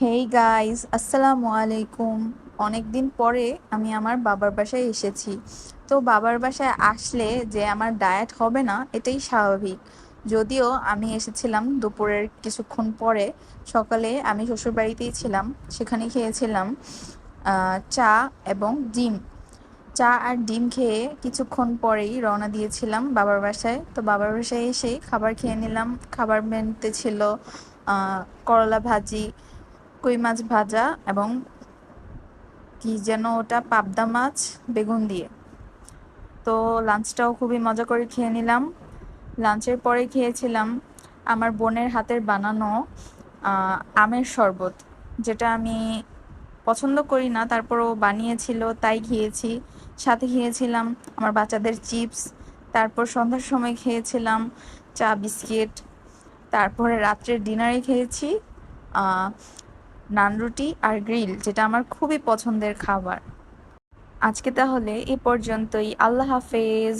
Hey guys, আসসালামু আলাইকুম। অনেকদিন পরে আমি আমার বাবার বাসায় এসেছি। তো বাবার বাসায় আসলে যে আমার ডায়েট হবে না এটাই স্বাভাবিক। যদিও আমি এসেছিলাম দুপুরের কিছুক্ষণ পরে। সকালে আমি শ্বশুরবাড়িতেই ছিলাম, সেখানে খেয়েছিলাম চা এবং ডিম। চা আর ডিম খেয়ে কিছুক্ষণ পরেই রওনা দিয়েছিলাম বাবার বাসায়। তো বাবার বাসায় এসে খাবার খেয়ে নিলাম। খাবার মেনুতে ছিল করলা ভাজি, কই মাছ ভাজা এবং কি যেন ওটা, পাবদা মাছ বেগুন দিয়ে। তো লাঞ্চটাও খুবই মজা করে খেয়ে নিলাম। লাঞ্চের পরে খেয়েছিলাম আমার বোনের হাতের বানানো আমের শরবত, যেটা আমি পছন্দ করি না, তারপরও বানিয়েছিল তাই খেয়েছি। সাথে খেয়েছিলাম আমার বাচ্চাদের চিপস। তারপর সন্ধ্যার সময় খেয়েছিলাম চা বিস্কিট। তারপরে রাত্রের ডিনারে খেয়েছি আহ নান রুটি আর গ্রিল, যেটা আমার খুবই পছন্দের খাবার। আজকে তাহলে এ পর্যন্তই। আল্লাহ হাফেজ।